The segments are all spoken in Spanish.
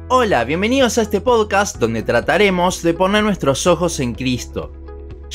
Hola, bienvenidos a este podcast donde trataremos de poner nuestros ojos en Cristo.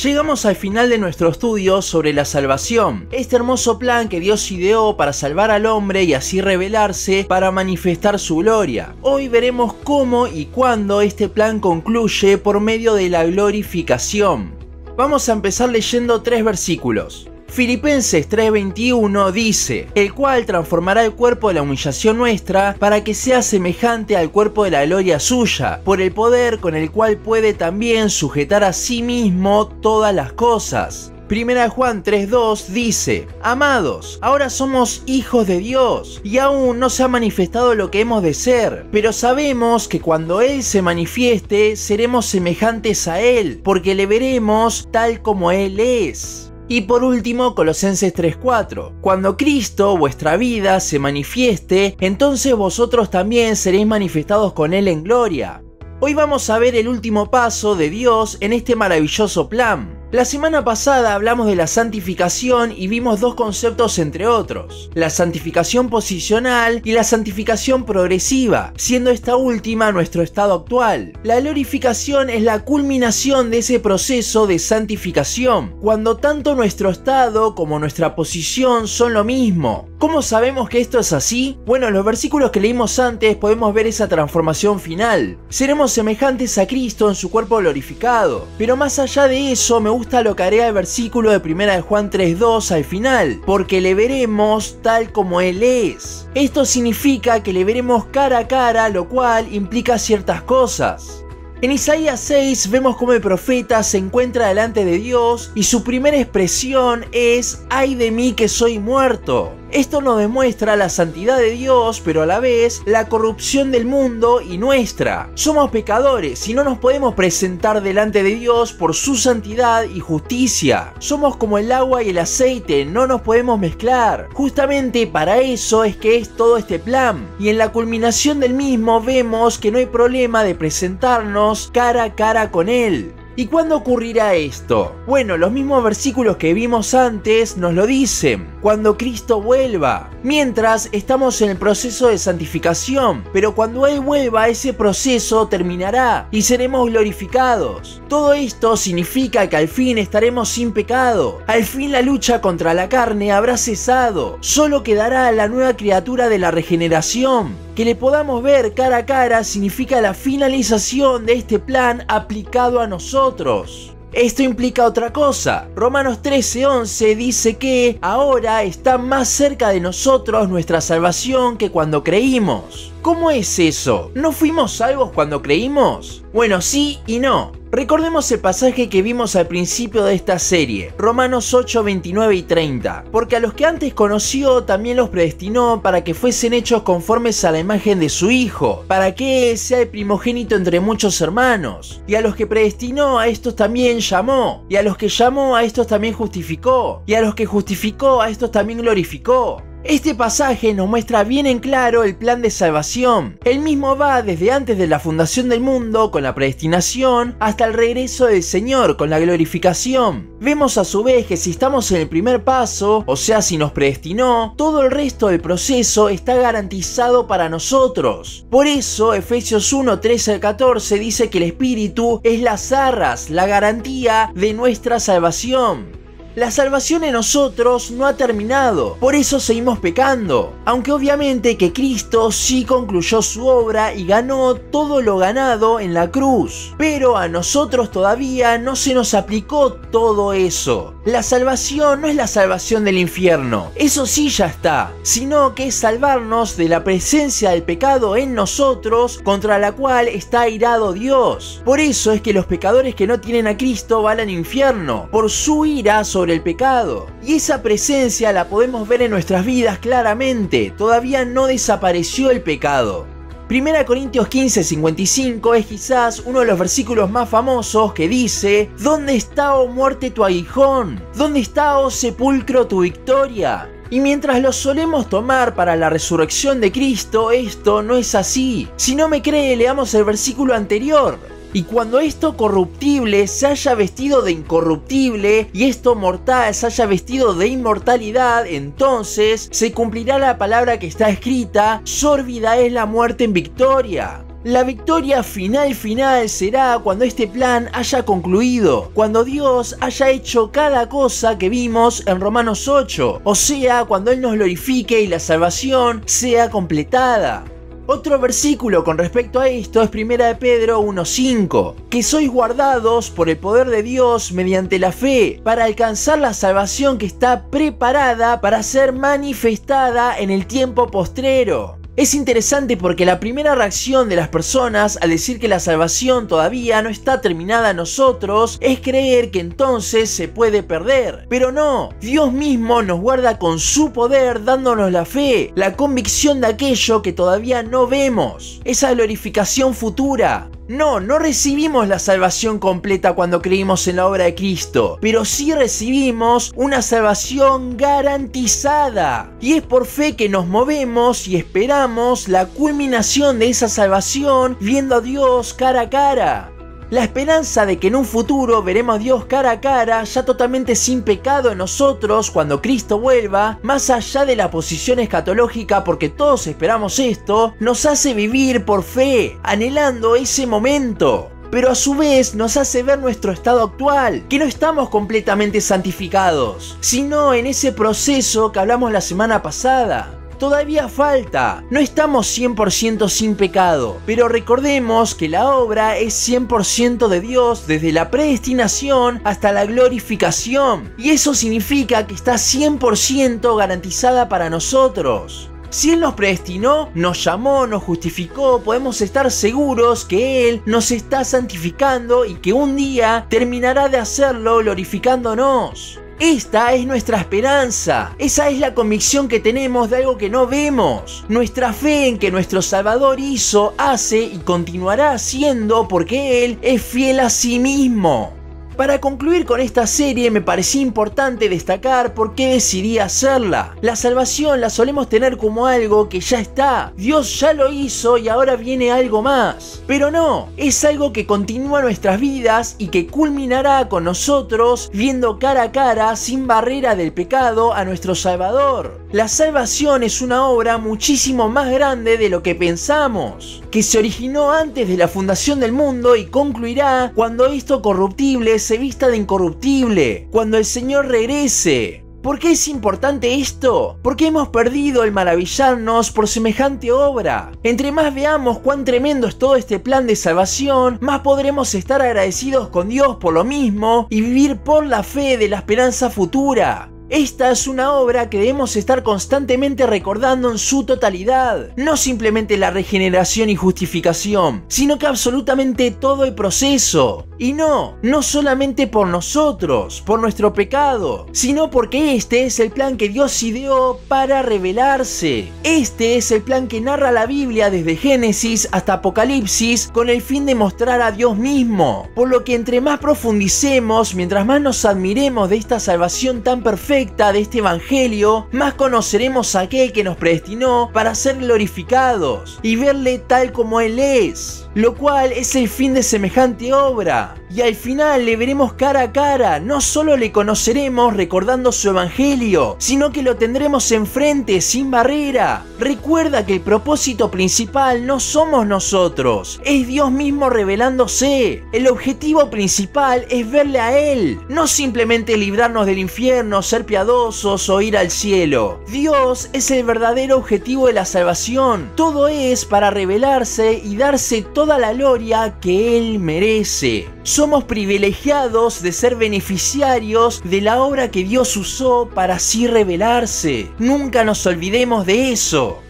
Llegamos al final de nuestro estudio sobre la salvación, este hermoso plan que Dios ideó para salvar al hombre y así revelarse para manifestar su gloria. Hoy veremos cómo y cuándo este plan concluye por medio de la glorificación. Vamos a empezar leyendo 3 versículos. Filipenses 3:21 dice: el cual transformará el cuerpo de la humillación nuestra para que sea semejante al cuerpo de la gloria suya, por el poder con el cual puede también sujetar a sí mismo todas las cosas. 1 Juan 3:2 dice: amados, ahora somos hijos de Dios, y aún no se ha manifestado lo que hemos de ser, pero sabemos que cuando Él se manifieste, seremos semejantes a Él, porque le veremos tal como Él es. Y por último, Colosenses 3:4. Cuando Cristo, vuestra vida, se manifieste, entonces vosotros también seréis manifestados con Él en gloria. Hoy vamos a ver el último paso de Dios en este maravilloso plan. La semana pasada hablamos de la santificación y vimos 2 conceptos entre otros: la santificación posicional y la santificación progresiva, siendo esta última nuestro estado actual. La glorificación es la culminación de ese proceso de santificación, cuando tanto nuestro estado como nuestra posición son lo mismo. ¿Cómo sabemos que esto es así? Bueno, en los versículos que leímos antes podemos ver esa transformación final. Seremos semejantes a Cristo en su cuerpo glorificado, pero más allá de eso me gusta lo que agrega el versículo de 1 Juan 3:2 al final, porque le veremos tal como Él es. Esto significa que le veremos cara a cara, lo cual implica ciertas cosas. En Isaías 6 vemos cómo el profeta se encuentra delante de Dios y su primera expresión es: ¡ay de mí que soy muerto! Esto nos demuestra la santidad de Dios, pero a la vez la corrupción del mundo y nuestra. Somos pecadores y no nos podemos presentar delante de Dios por su santidad y justicia. Somos como el agua y el aceite, no nos podemos mezclar. Justamente para eso es que es todo este plan. Y en la culminación del mismo vemos que no hay problema de presentarnos cara a cara con Él. ¿Y cuándo ocurrirá esto? Bueno, los mismos versículos que vimos antes nos lo dicen: cuando Cristo vuelva. Mientras estamos en el proceso de santificación, pero cuando Él vuelva ese proceso terminará y seremos glorificados. Todo esto significa que al fin estaremos sin pecado. Al fin la lucha contra la carne habrá cesado. Solo quedará la nueva criatura de la regeneración. Que le podamos ver cara a cara significa la finalización de este plan aplicado a nosotros. Esto implica otra cosa. Romanos 13:11 dice que ahora está más cerca de nosotros nuestra salvación que cuando creímos. ¿Cómo es eso? ¿No fuimos salvos cuando creímos? Bueno, sí y no. Recordemos el pasaje que vimos al principio de esta serie, Romanos 8, 29 y 30. Porque a los que antes conoció también los predestinó para que fuesen hechos conformes a la imagen de su Hijo, para que Él sea el primogénito entre muchos hermanos. Y a los que predestinó, a estos también llamó. Y a los que llamó, a estos también justificó. Y a los que justificó, a estos también glorificó. Este pasaje nos muestra bien en claro el plan de salvación. El mismo va desde antes de la fundación del mundo con la predestinación hasta el regreso del Señor con la glorificación. Vemos a su vez que si estamos en el primer paso, o sea si nos predestinó, todo el resto del proceso está garantizado para nosotros. Por eso Efesios 1, 13 al 14 dice que el Espíritu es las arras, la garantía de nuestra salvación. La salvación en nosotros no ha terminado, por eso seguimos pecando, aunque obviamente que Cristo sí concluyó su obra y ganó todo lo ganado en la cruz, pero a nosotros todavía no se nos aplicó todo eso. La salvación no es la salvación del infierno, eso sí ya está, sino que es salvarnos de la presencia del pecado en nosotros contra la cual está airado Dios. Por eso es que los pecadores que no tienen a Cristo van al infierno, por su ira sobre el pecado. Y esa presencia la podemos ver en nuestras vidas claramente, todavía no desapareció el pecado. 1 Corintios 15:55 es quizás uno de los versículos más famosos que dice: ¿dónde está, oh muerte, tu aguijón? ¿Dónde está, oh sepulcro, tu victoria? Y mientras lo solemos tomar para la resurrección de Cristo, esto no es así. Si no me cree, leamos el versículo anterior. Y cuando esto corruptible se haya vestido de incorruptible y esto mortal se haya vestido de inmortalidad, entonces se cumplirá la palabra que está escrita: sórbida es la muerte en victoria. La victoria final será cuando este plan haya concluido, cuando Dios haya hecho cada cosa que vimos en Romanos 8, o sea, cuando Él nos glorifique y la salvación sea completada. Otro versículo con respecto a esto es 1 de Pedro 1:5, que sois guardados por el poder de Dios mediante la fe, para alcanzar la salvación que está preparada para ser manifestada en el tiempo postrero. Es interesante porque la primera reacción de las personas al decir que la salvación todavía no está terminada en nosotros es creer que entonces se puede perder. Pero no, Dios mismo nos guarda con su poder dándonos la fe, la convicción de aquello que todavía no vemos, esa glorificación futura. No recibimos la salvación completa cuando creímos en la obra de Cristo, pero sí recibimos una salvación garantizada. Y es por fe que nos movemos y esperamos la culminación de esa salvación viendo a Dios cara a cara. La esperanza de que en un futuro veremos a Dios cara a cara, ya totalmente sin pecado en nosotros cuando Cristo vuelva, más allá de la posición escatológica, porque todos esperamos esto, nos hace vivir por fe, anhelando ese momento. Pero a su vez nos hace ver nuestro estado actual, que no estamos completamente santificados, sino en ese proceso que hablamos la semana pasada. Todavía falta, no estamos 100% sin pecado, pero recordemos que la obra es 100% de Dios desde la predestinación hasta la glorificación, y eso significa que está 100% garantizada para nosotros. Si Él nos predestinó, nos llamó, nos justificó, podemos estar seguros que Él nos está santificando y que un día terminará de hacerlo glorificándonos. Esta es nuestra esperanza, esa es la convicción que tenemos de algo que no vemos, nuestra fe en que nuestro Salvador hizo, hace y continuará haciendo porque Él es fiel a sí mismo. Para concluir con esta serie me parecía importante destacar por qué decidí hacerla. La salvación la solemos tener como algo que ya está, Dios ya lo hizo y ahora viene algo más. Pero no, es algo que continúa nuestras vidas y que culminará con nosotros viendo cara a cara, sin barrera del pecado, a nuestro Salvador. La salvación es una obra muchísimo más grande de lo que pensamos, que se originó antes de la fundación del mundo y concluirá cuando esto corruptible se vista de incorruptible, cuando el Señor regrese. ¿Por qué es importante esto? Porque hemos perdido el maravillarnos por semejante obra. Entre más veamos cuán tremendo es todo este plan de salvación, más podremos estar agradecidos con Dios por lo mismo y vivir por la fe de la esperanza futura. Esta es una obra que debemos estar constantemente recordando en su totalidad, no simplemente la regeneración y justificación, sino que absolutamente todo el proceso. Y no solamente por nosotros, por nuestro pecado, sino porque este es el plan que Dios ideó para revelarse. Este es el plan que narra la Biblia desde Génesis hasta Apocalipsis con el fin de mostrar a Dios mismo. Por lo que entre más profundicemos, mientras más nos admiremos de esta salvación tan perfecta, de este evangelio, más conoceremos a aquel que nos predestinó para ser glorificados y verle tal como Él es, lo cual es el fin de semejante obra. Y al final le veremos cara a cara, no solo le conoceremos recordando su evangelio, sino que lo tendremos enfrente sin barrera. Recuerda que el propósito principal no somos nosotros, es Dios mismo revelándose. El objetivo principal es verle a Él, no simplemente librarnos del infierno, ser piadosos o ir al cielo. Dios es el verdadero objetivo de la salvación. Todo es para revelarse y darse toda la gloria que Él merece. Somos privilegiados de ser beneficiarios de la obra que Dios usó para así revelarse. Nunca nos olvidemos de eso.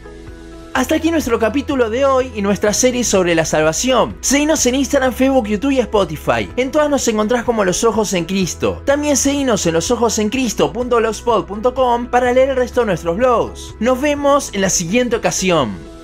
Hasta aquí nuestro capítulo de hoy y nuestra serie sobre la salvación. Seguinos en Instagram, Facebook, YouTube y Spotify. En todas nos encontrás como Los Ojos en Cristo. También seguinos en losojosencristo.blogspot.com para leer el resto de nuestros blogs. Nos vemos en la siguiente ocasión.